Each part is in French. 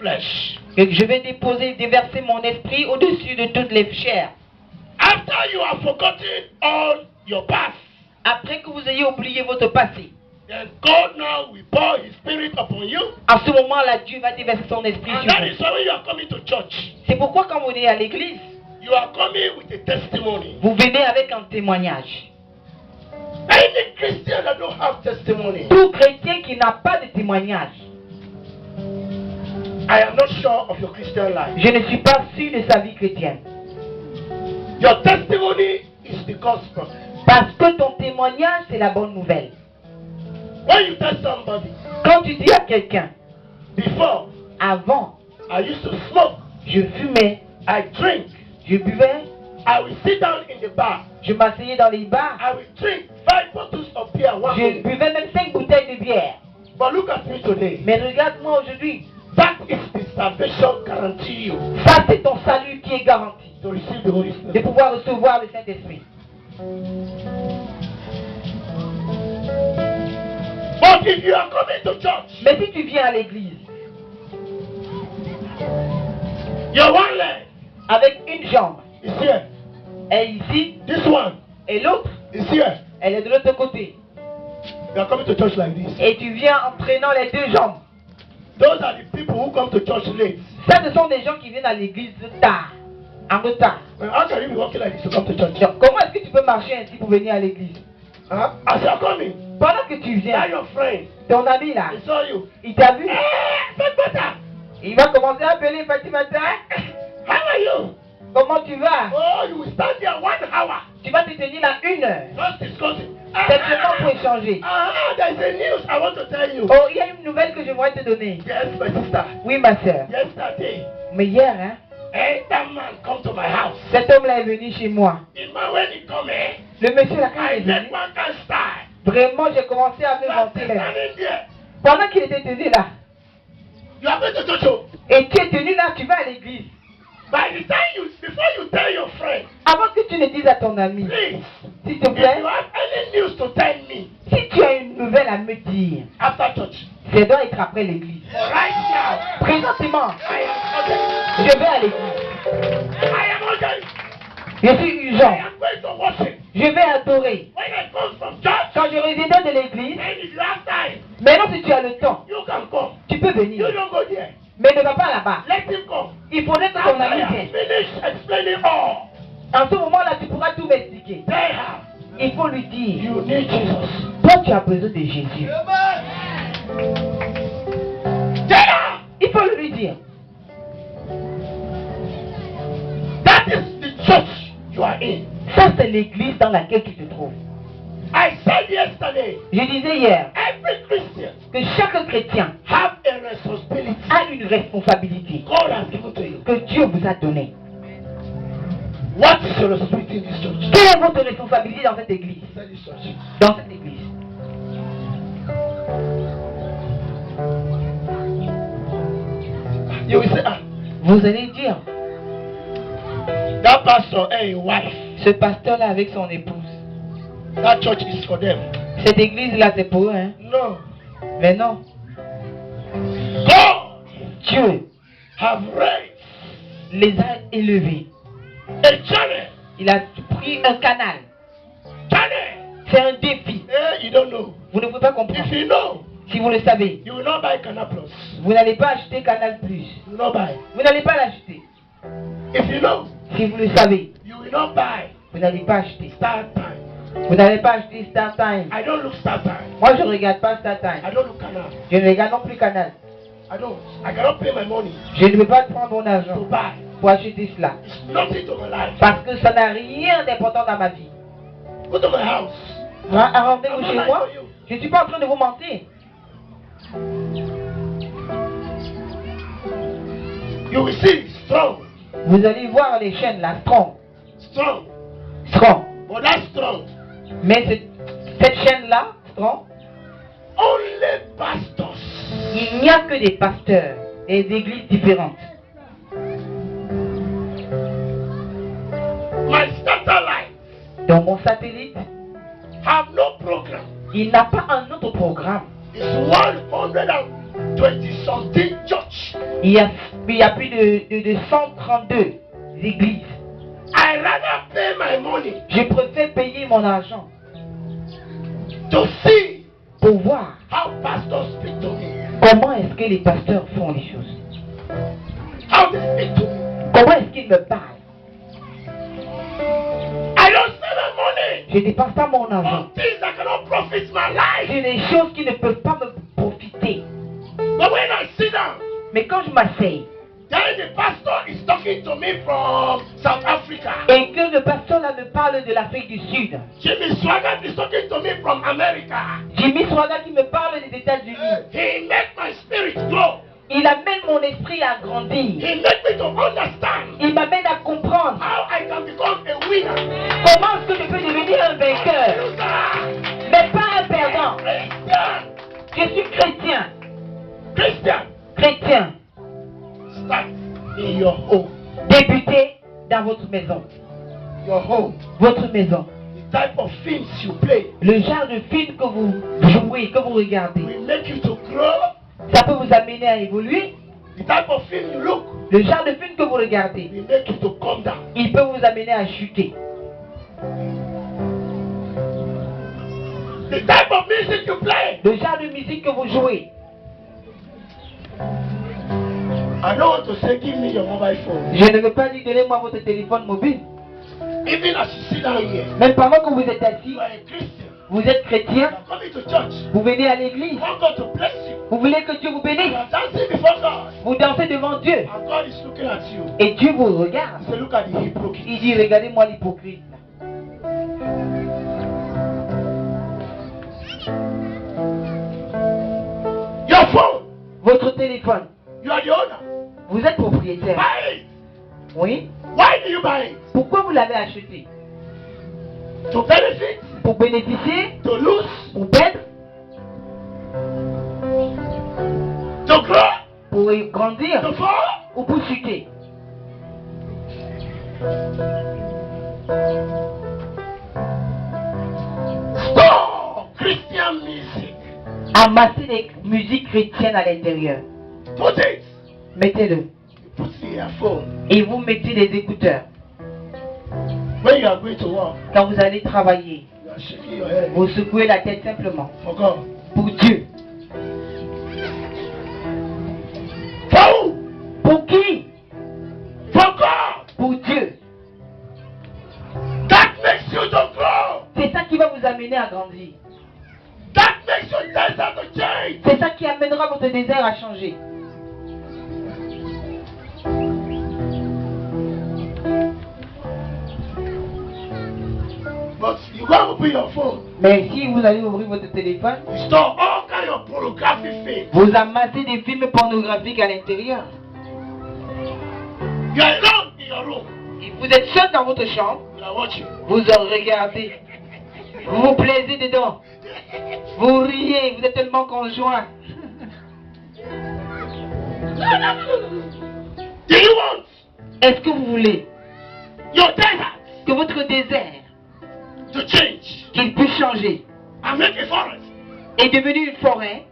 flesh. Que je vais déverser mon esprit au-dessus de toutes les chairs. After you have forgotten all your past, Après que vous ayez oublié votre passé, then God now will pour His Spirit upon you. à ce moment-là, Dieu va déverser son esprit And sur that vous. is why when you are coming to church, C'est pourquoi quand vous venez à l'église, you are coming with a testimony. vous venez avec un témoignage. Any Christian that don't have testimony, Tout chrétien qui n'a pas de témoignage, I am not sure of your Christian life. je ne suis pas sûr de sa vie chrétienne. Your testimony is the gospel. Parce que ton témoignage, c'est la bonne nouvelle. When you tell somebody, Quand tu dis à quelqu'un, before avant, I used to smoke, je fumais, I drink, je buvais, I will sit down in the bar, je m'asseyais dans les bars, I will drink 5 bottles of beer one je minute. buvais même 5 bouteilles de bière. But look at me today. Mais regarde-moi aujourd'hui, That is the salvation guarantee you ça c'est ton salut qui est garanti. to receive the Holy De Spirit. pouvoir recevoir le Saint-Esprit. But if you are coming to church, Mais si tu viens à l'église your one leg avec une jambe, is here, elle est ici, this one et l'autre, is here. elle est de l'autre côté. You are coming to church like this. Et tu viens en traînant les deux jambes. Those are the people who come to church late. Ça, ce sont des gens qui viennent à l'église tard, en retard. And how can you be walking like this to come to church? Donc, comment est-ce que tu peux marcher ainsi pour venir à l'église? Huh? As you are coming, Pendant que tu that viens, your friend, ton ami là, he saw you. il t'a vu, Fatimata, il va commencer à appeler Fatimata. how are you? Comment tu vas? Oh, you will stand there 1 hour. Tu vas te tenir là 1 heure. Just discussing. Simplement pour échanger. There's a news I want to tell you. Oh, il y a une nouvelle que je voudrais te donner. Yes, my sister. Oui, ma soeur. Yesterday, Mais hier, hein, that man come to my house. cet homme-là est venu chez moi. The man, when he come here, Le monsieur là, quand il I est venu, make one kind style. vraiment, j'ai commencé à me Just vanter. standing there. Pendant qu'il était tenu là, You are going to church. Oh. et tu es tenu là, tu vas à l'église. By the time before you tell your friend, Avant que tu ne dises à ton ami, please, s'il te if plaît, you have any news to tell me si tu as une nouvelle à me dire, after church, c'est doit être après l'église. right now, Présentement, I am urgent. je vais à l'église. I am urgent. Je suis I urgent. am going to worship. Je vais adorer. When I come from church, Quand je reviendrai de l'église, and if you have time, maintenant si tu as le temps, you can come. tu peux You venir. don't go there. Mais ne va pas là-bas. Let him come. Il faudrait que ton After I ami have vienne. finished explaining all, En ce moment-là, tu pourras tout m'expliquer. tell her Il faut lui dire, you need Jesus. toi tu as besoin de Jésus. Tell her Il faut lui dire, that is the church you are in. ça c'est l'église dans laquelle tu te trouves. I said yesterday, Je disais hier every Christian que chaque chrétien have a responsibility a une responsabilité God has given to you. que Dieu vous a donnée. What is your responsibility in this church? Quelle est votre responsabilité dans cette église? Inside this church. Dans cette église. You will say, Vous allez dire, that pastor and his wife, ce pasteur-là avec son épouse, that church is for them. cette église-là c'est pour eux, hein? No. Mais non. God Dieu have raised les a élevés. a channel. Il a pris un canal. Channel. C'est un défi. You don't know. Vous ne pouvez pas comprendre. If you know, Si vous le savez, you will not buy Canal Plus. vous n'allez pas acheter Canal Plus. You will not buy. Vous n'allez pas l'acheter. If you know, Si vous le savez, you will not buy vous n'allez pas acheter. Star Time. Vous n'allez pas acheter Star Time. I don't look Star Time. Moi, je ne regarde pas Star Time. I don't look Canal. Je ne regarde non plus Canal. I don't. I cannot pay my money Je ne veux pas prendre mon to argent buy. pour acheter cela. It's nothing to my life. Parce que ça n'a rien d'important dans ma vie. Go to my house. Rendez-vous chez moi. Je ne suis pas en train de vous mentir. You will see strong. Vous allez voir les chaînes là, strong. Strong. Strong. But that's strong. Mais cette chaîne-là, strong, Only pastors il n'y a que des pasteurs et des églises différentes. my satellite Dans mon satellite, have no program. il n'a pas un autre programme. It's 120 something church. Il y a plus de 132 églises. I rather pay my money Je préfère payer mon argent to see pour voir how pastors speak to me. comment est-ce que les pasteurs font les choses. How they speak to me. Comment est-ce qu'ils me parlent. I don't spend my money Je ne dépense pas mon argent on things that cannot profit my life. sur des choses qui ne peuvent pas me profiter. But when I sit down, Mais quand je m'asseye then the pastor is talking to me from South Africa. et que le pasteur là me parle de l'Afrique du Sud, Jimmy Swaggart is talking to me from America. Jimmy Swaggart qui me parle des États-Unis, He make my spirit grow. il amène mon esprit à grandir. He make me to understand Il m'amène à comprendre how I can become a winner. comment est-ce que je peux devenir un vainqueur, mais pas un perdant. Christian. Je suis chrétien. Christian. Chrétien. Start in your home. Débutez dans votre maison. Your home. Votre maison. The type of films you play Le genre de film que vous jouez, que vous regardez, will make you to grow. ça peut vous amener à évoluer. The type of film you look Le genre de film que vous regardez, will make you to come down. il peut vous amener à chuter. The type of music you play. Le genre de musique que vous jouez. I don't want to say give me your mobile phone. Je ne veux pas lui donner moi votre téléphone mobile. Even as you sit down here, Même pendant que vous êtes assis, you are a Christian. vous êtes You chrétien, are coming to church. vous venez à l'église, You want God to bless you. vous voulez que Dieu vous You bénisse, are dancing before God. vous dansez devant Dieu And God is looking at you. et Dieu vous regarde. He said, look at the hypocrite. Il dit, regardez-moi l'hypocrite. Your phone. Votre téléphone, You are the owner. vous êtes propriétaire. Buy it. Oui. Why do you buy it? Pourquoi vous l'avez acheté? To benefit? Pour bénéficier, To lose? pour perdre, To grow? pour grandir To fall? ou pour chuter. Store Christian music. Amassez les musiques chrétiennes à l'intérieur. Put it. Mettez-le. You put it in your phone. Et vous mettez les écouteurs. When you are going to work, Quand vous allez travailler, you are shaking your head. vous secouez la tête simplement. For God. Pour Dieu. For who? Pour qui? For God. Pour Dieu. That makes you to grow. C'est ça qui va vous amener à grandir. That makes your desert to change. C'est ça qui amènera votre désert à changer. But you go and open your phone. Mais si vous allez ouvrir votre téléphone, You store all kind of pornographic things. vous amassez des films pornographiques à l'intérieur. You are alone in your room. Et vous êtes seul dans votre chambre, You are watching. vous en regardez. Vous vous plaisez dedans. Vous riez, vous êtes tellement conjoints. Do you want Est-ce que vous voulez your desert que votre désert, to change qu'il puisse changer and make a forest? et devenir une forêt?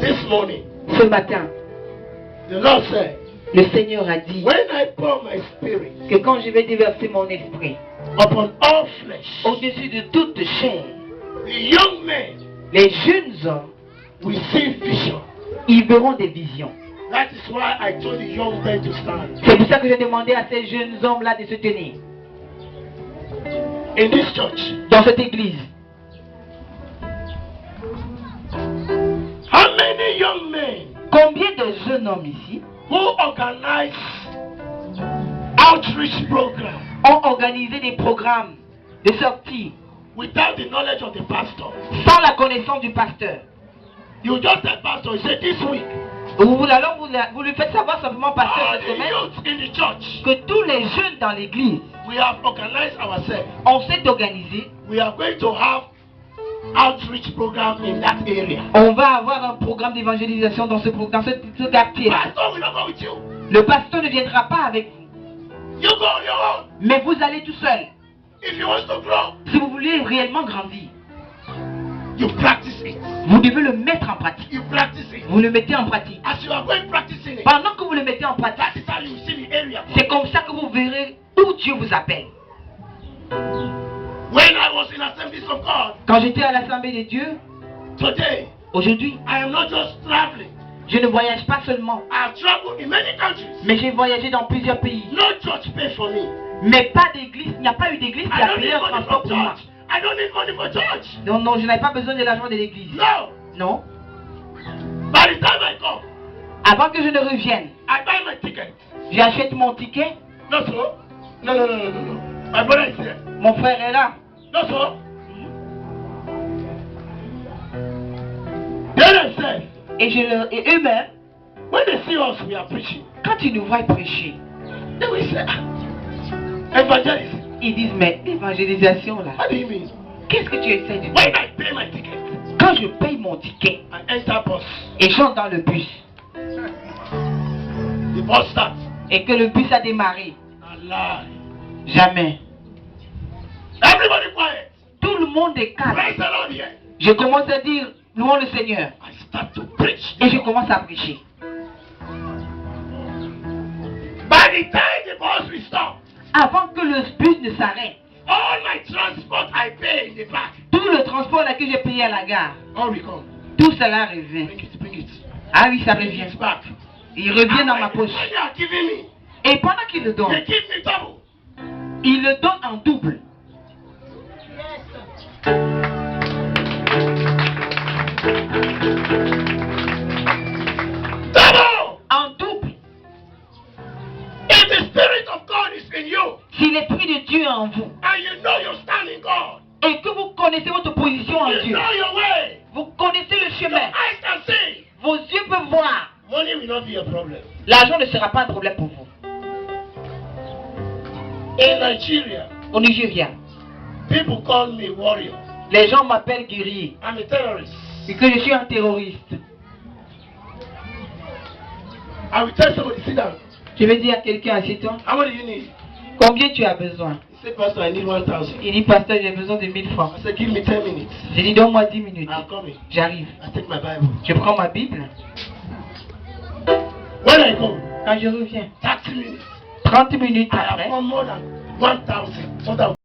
This morning, Ce matin, the Lord said, le Seigneur a dit when I pour my spirit que quand je vais déverser mon esprit upon all flesh, au-dessus de toute chair, the young men les jeunes hommes, will see vision. ils verront des visions. That is why I told the young men to stand. C'est pour ça que j'ai demandé à ces jeunes hommes-là de se tenir In this church, dans cette église. how many young men Combien de jeunes hommes ici who organize outreach programs ont organisé des programmes de sortie without the knowledge of the pastor? sans la connaissance du pasteur? You just tell pastor, you say this week, Alors vous lui faites savoir simplement, pasteur, all cette the semaine, youth in the church, que tous les jeunes dans l'église, we have organized ourselves. on s'est organisé. We are going to have outreach program in that area. On va avoir un programme d'évangélisation dans ce quartier. Pastor will not go with you. Le pasteur ne viendra pas avec vous, You go on your own. mais vous allez tout seul. If you want to grow, Si vous voulez réellement grandir, You practice it. Vous devez le mettre en pratique. You practice it. Vous le mettez en pratique. As you are going practicing it, Pendant que vous le mettez en that pratique, is how you see the area. c'est comme ça que vous verrez où Dieu vous appelle. When I was in Assemblies of God, Quand j'étais à l'Assemblée de Dieu, today, aujourd'hui, I am not just traveling. je ne voyage pas seulement, I have traveled in many countries. mais j'ai voyagé dans plusieurs pays. No church pay for me. Mais pas d'église, il n'y a pas eu d'église qui I a don't payé need un money transport for pour moi. church. I don't need money for church. Non, non, je n'avais pas besoin de l'argent de l'église. No. Non. By the time I come, Avant que je ne revienne, I buy my ticket. j'achète mon ticket. No, sir. No, no, no, no, no, no. My brother is here. Mon frère est là. No, sir. Then I said, Et eux-mêmes, when they see us, we are preaching. quand ils nous voient prêcher, Then we say, evangelism. ils disent, mais l'évangélisation là, What do you mean? qu'est-ce que tu essaies de When dire? I pay my ticket, Quand je paye mon ticket I enter bus. et j'entre dans le bus, The bus starts. et que le bus a démarré, Allah. jamais. Everybody quiet. Tout le monde est calme. Praise the Lord here. Je commence à dire, louons le Seigneur. I start to preach. Et je commence à prêcher. By the time the bus will stop, Avant que le bus ne s'arrête, all my transport I pay in the back, tout le transport là que j'ai payé à la gare, all will come. tout cela revient. Bring it. Ah oui, ça Bring revient. it back. Il revient dans ma And poche. when they are giving me, Et pendant qu'il le donne, they give me double. il le donne en double. Double! En double. If the Spirit of God is in you, Si l'Esprit de Dieu est en vous, and you know you stand in God, et que vous connaissez votre position en you Dieu, know your way, vous connaissez le your chemin, eyes can see, vos yeux peuvent voir, money will not be a problem. l'argent ne sera pas un problème pour vous. In Nigeria, Au Nigeria, people call me warrior. les gens m'appellent guerrier, I'm a terrorist. et que je suis un terroriste. I will tell somebody, sit down. Je vais dire à quelqu'un, assieds-toi, How much do you need? combien tu as besoin? He said, Pastor, I need 1,000. Il dit, pasteur, j'ai besoin de 1000 francs. I said, give me 10 minutes. J'ai dit, donne-moi 10 minutes. I'm coming. J'arrive. I take my Bible. Je prends ma Bible. When I go, Quand je reviens, 30 minutes, 30 minutes I have après, won more than 1,000.